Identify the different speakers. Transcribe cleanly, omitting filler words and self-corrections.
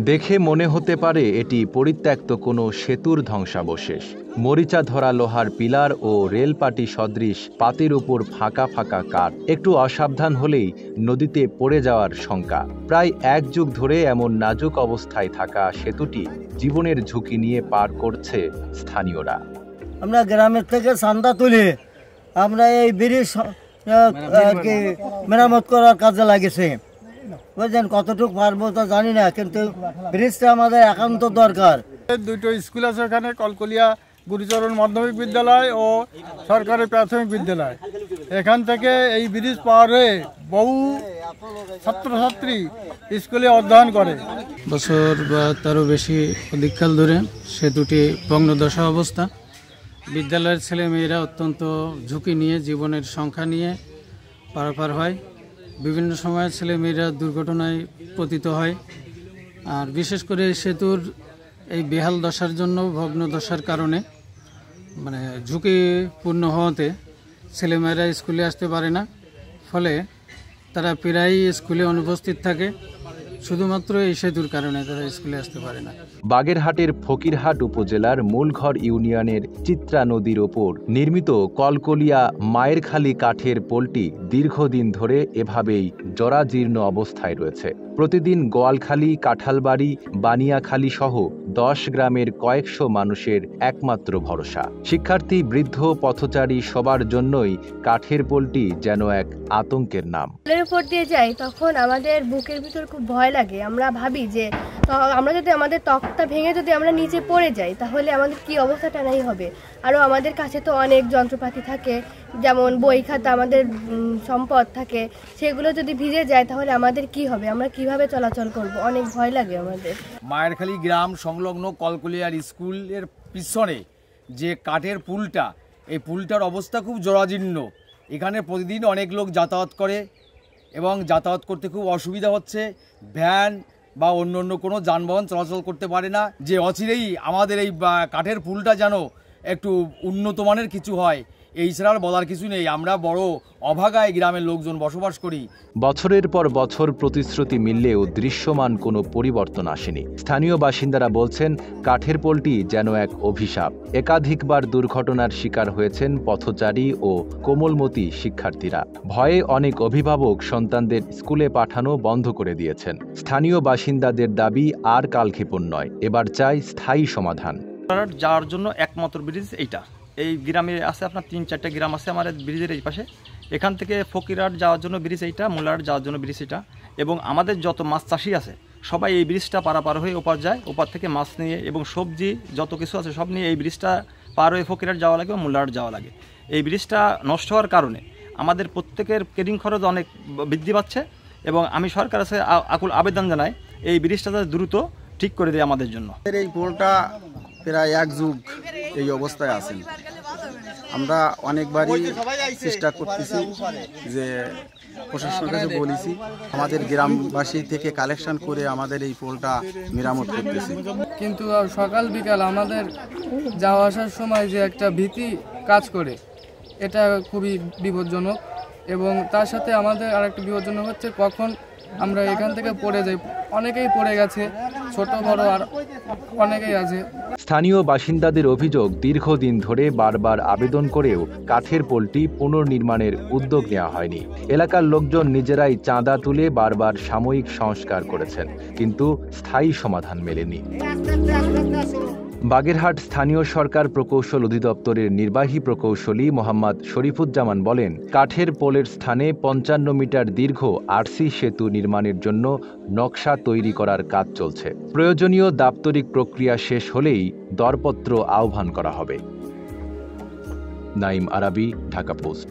Speaker 1: দেখে মনে হতে পারে এটি পরিত্যক্ত কোনো সেতুর ধ্বংসাবশেষ। মরিচা ধরা লোহার পিলার ও রেলপাটি সদৃশ পাতের উপর ফাঁকা ফাঁকা কাঠ। একটু অসাবধান হলেই নদীতে পড়ে যাওয়ার শঙ্কা। প্রায় এক যুগ ধরে এমন নাজুক অবস্থায় থাকা সেতুটি জীবনের ঝুঁকি নিয়ে পার করছে স্থানীয়রা।
Speaker 2: আমরা গ্রামের থেকে চাঁদা তুলে আমরা এই ব্রিজ মেরামত করার কাজে লাগেছে। বুঝলেন, কতটুকু পারবো তা জানি না, কিন্তু ব্রিজটা আমাদের একান্ত দরকার।
Speaker 3: দুটো স্কুল আছে এখানে, কলকলিয়া গুরুচরণ মাধ্যমিক বিদ্যালয় ও সরকারি প্রাথমিক বিদ্যালয়। এখান থেকে এই ব্রিজ পার হয়ে বহু ছাত্রছাত্রী স্কুলে অধ্যয়ন করে।
Speaker 4: বছর বা তারও বেশি অধিককাল ধরে সেতুটি ভগ্নদশা অবস্থা। বিদ্যালয়ের ছেলেমেয়েরা অত্যন্ত ঝুঁকি নিয়ে, জীবনের সংখ্যা নিয়ে পারাপার হয়। বিভিন্ন সময় ছেলেমেয়েরা দুর্ঘটনায় পতিত হয়। আর বিশেষ করে সেতুর এই বেহাল দশার জন্য, ভগ্ন দশার কারণে ঝুঁকিপূর্ণ হওয়াতে ছেলেমেয়েরা স্কুলে আসতে পারে না। ফলে তারা প্রায়ই স্কুলে অনুপস্থিত থাকে। শুধুমাত্র এই সেতুর কারণে তারা স্কুলে আসতে পারে না।
Speaker 1: বাগেরহাটের ফকিরহাট উপজেলার মূলঘর ইউনিয়নের চিত্রা নদীর ওপর নির্মিত কলকলিয়া মায়েরখালী কাঠের পোলটি দীর্ঘদিন ধরে এভাবেই জরাজীর্ণ অবস্থায় রয়েছে। প্রতিদিন গোয়ালখালী, কাঁঠালবাড়ি, বানিয়াখালী সহ 10 গ্রামের কয়েকশো মানুষের একমাত্র ভরসা। শিক্ষার্থী, বৃদ্ধ, পথচারী সবার জন্যই কাঠের পোলটি যেন এক আতঙ্কের নাম।
Speaker 5: উপর দিয়ে যাই তখন আমাদের বুকের ভিতর খুব ভয় লাগে। আমরা ভাবি যে আমরা যদি আমাদের তক্তা ভেঙে যদি আমরা নিচে পড়ে যাই তাহলে আমাদের কি অবস্থাটা নাই হবে। আরও আমাদের কাছে তো অনেক যন্ত্রপাতি থাকে, যেমন বই খাতা, আমাদের সম্পদ থাকে, সেগুলো যদি ভিজে যায় তাহলে আমাদের কি হবে, আমরা কিভাবে চলাচল করব, অনেক ভয় লাগে আমাদের।
Speaker 6: মায়েরখালী গ্রাম সংলগ্ন কলকলিয়ার স্কুলের পিছনে যে কাঠের পুলটা, এই পুলটার অবস্থা খুব জরাজীর্ণ। এখানে প্রতিদিন অনেক লোক যাতায়াত করে এবং যাতায়াত করতে খুব অসুবিধা হচ্ছে। ভ্যান বা অন্য কোনো যানবাহন চলাচল করতে পারে না। যে অচিরেই আমাদের এই কাঠের পুলটা যেন একটু উন্নত মানের কিছু হয়, এই ছাড়া আর বলার কিছু নেই। আমরা বড় অভাগায় গ্রামের লোকজন বসবাস করি।
Speaker 1: বছরের পর বছর প্রতিশ্রুতি মিললেও দৃশ্যমান কোনো পরিবর্তন আসেনি। স্থানীয় বাসিন্দারা বলছেন, কাঠের পোলটি যেন এক অভিশাপ। একাধিকবার দুর্ঘটনার শিকার হয়েছেন পথচারী ও কোমলমতি শিক্ষার্থীরা। ভয়ে অনেক অভিভাবক সন্তানদের স্কুলে পাঠানো বন্ধ করে দিয়েছেন। স্থানীয় বাসিন্দাদের দাবি আর কালক্ষেপণ নয়, এবার চাই স্থায়ী সমাধান।
Speaker 7: যাওয়ার জন্য একমাত্র ব্রিজ এইটা। এই গ্রামে আছে আপনার 3-4টা গ্রাম আছে আমার ব্রিজের এই পাশে। এখান থেকে ফকিরহাট যাওয়ার জন্য ব্রিজ এইটা, মোল্লাহাট যাওয়ার জন্য ব্রিজ এটা। এবং আমাদের যত মাছ চাষি আছে সবাই এই ব্রিজটা পারাপার হয়ে ওপার যায়। ওপার থেকে মাছ নিয়ে এবং সবজি যত কিছু আছে সব নিয়ে এই ব্রিজটা পার হয়ে ফকিরহাট যাওয়া লাগে, মোল্লাহাট যাওয়া লাগে। এই ব্রিজটা নষ্ট হওয়ার কারণে আমাদের প্রত্যেকের কেরিং খরচ অনেক বৃদ্ধি পাচ্ছে এবং আমি সরকার কাছে আকুল আবেদন জানাই এই ব্রিজটা দ্রুত ঠিক করে দেয় আমাদের জন্য।
Speaker 8: এই পোলটা প্রায় এক যুগ এই অবস্থায় আছেন। আমরা অনেকবারই চেষ্টা করতেছি, যে প্রশাসনের কাছে বলেছি, আমাদের গ্রামবাসী থেকে কালেকশন করে আমাদের এই পোলটা মেরামত করতেছি।
Speaker 9: কিন্তু সকাল বিকাল আমাদের যাওয়া আসার সময় যে একটা ভীতি কাজ করে, এটা খুবই বিপজ্জনক। এবং তার সাথে আমাদের আরেকটা বিপজ্জনক হচ্ছে কখন আমরা এখান থেকে পড়ে যাই। অনেকেই পড়ে গেছে, ছোট বড় আর অনেকেই আছে।
Speaker 1: স্থানীয় বাসিন্দাদের অভিযোগ, দীর্ঘদিন ধরে বারবার আবেদন করেও কাঠের পোলটি পুনর্নির্মাণের উদ্যোগ নেওয়া হয়নি। এলাকার লোকজন নিজেরাই চাঁদা তুলে বারবার সাময়িক সংস্কার করেছেন, কিন্তু স্থায়ী সমাধান মেলেনি। বাগেরহাট স্থানীয় সরকার প্রকৌশল অধিদপ্তরের নির্বাহী প্রকৌশলী মোহাম্মদ শরীফুজ্জামান বলেন, কাঠের পোলের স্থানে 55 মিটার দীর্ঘ আরসি সেতু নির্মাণের জন্য নকশা তৈরি করার কাজ চলছে। প্রয়োজনীয় দাপ্তরিক প্রক্রিয়া শেষ হলেই দরপত্র আহ্বান করা হবে। নাইম আরাবী, ঢাকা পোস্ট।